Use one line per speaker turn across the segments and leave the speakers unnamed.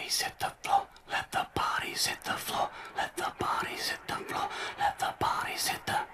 bodies hit the floor. Let the bodies hit the floor. Let the bodies hit the floor. Let the bodies hit the floor.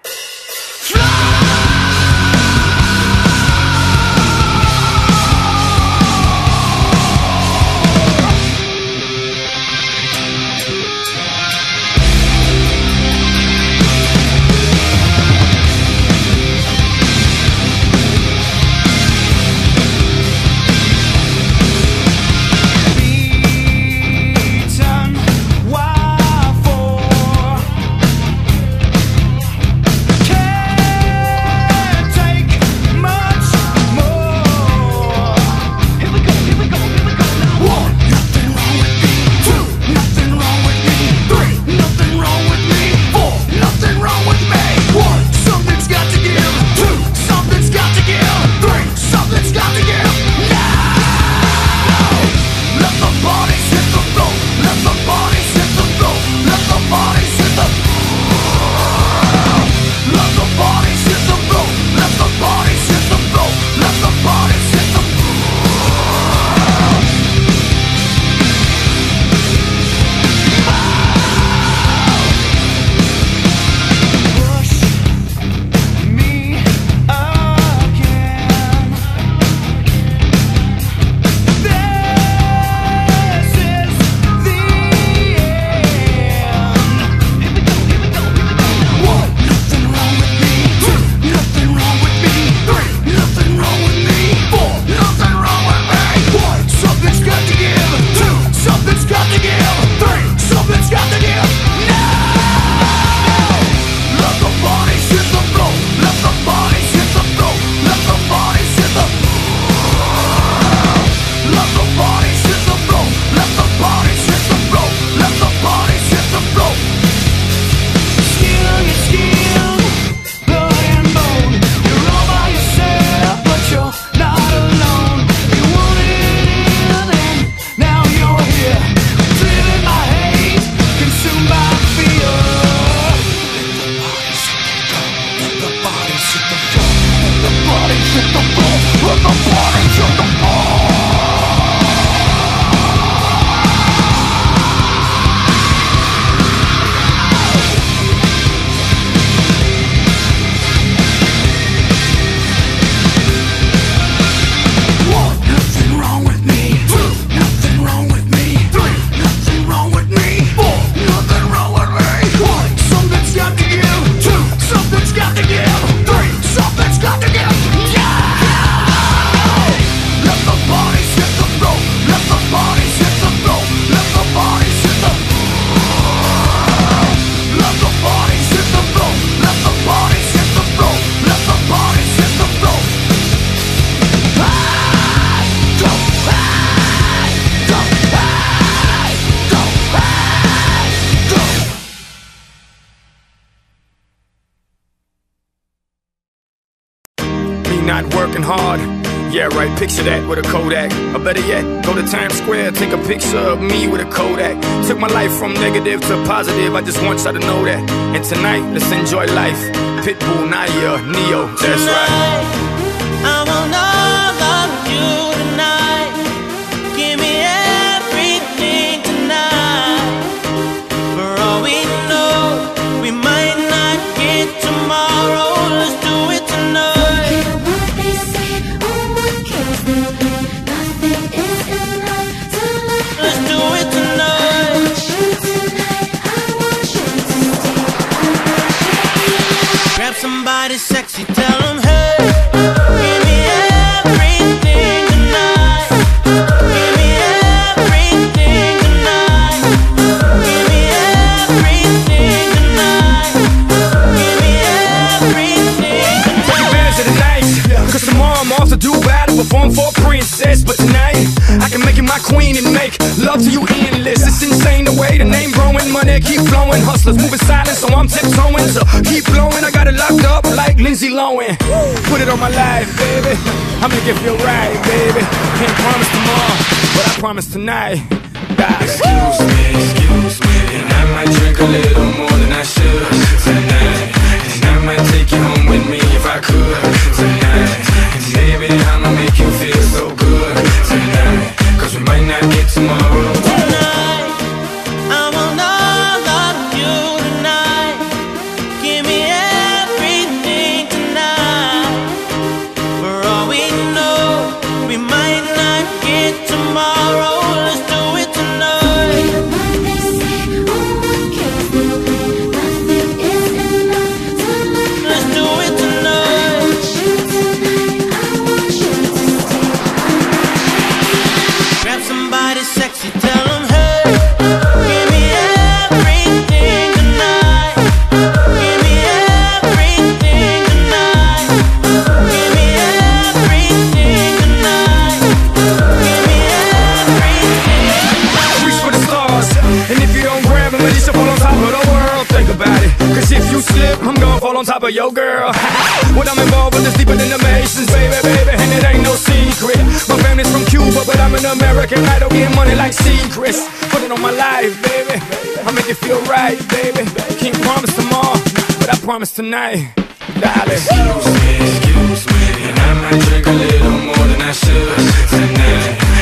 Not working hard, yeah right, picture that with a Kodak. Or better yet, go to Times Square, take a picture of me with a Kodak. Took my life from negative to positive, I just want y'all to know that. And tonight, let's enjoy life. Pitbull, Naya, Neo, that's right.
I want all of you tonight. Give me everything tonight. For all we know, we might not get tomorrow. Let's do it tonight. Somebody sexy, tell them, hey, give me everything tonight. Give me everything tonight. Give me everything tonight. Give me everything tonight.
Take advantage of the night, cause tomorrow I'm off to Dubai to perform for a princess. But tonight, I can make you my queen and make love to you endless. It's insane the way the name growing, money keep flowing. Hustlers moving silent, so I'm tiptoeing. So keep blowing, I got it locked up like Lindsay Lohan. Put it on my life, baby. I'm gonna give you a ride, baby. Can't promise tomorrow, but I promise tonight.
Excuse me, and I might drink a little more than I should tonight. And I might take you home with me if I could tonight. And baby, I'ma make you feel so good tonight. Cause we might not get tomorrow.
tomorrow. Let's do it tonight. Let's do it tonight. Grab somebody sexy, tell them, hey, give me everything tonight. Give me everything tonight. Give me everything tonight. Give me everything tonight.
Reach for the stars, and if you don't grab them, at least you'll fall on top of the world. Think about it, cause if you slip, I'm gonna fall on top of your girl. What I'm involved with is deeper than the Masons, baby, baby, and it ain't no secret. My family's from Cuba, but I'm an American idol, getting money like secrets. Put it on my life, baby, I'll make it feel right, baby. Can't promise tomorrow, but I promise tonight, darling.
Excuse me, and I might drink a little more than I should tonight.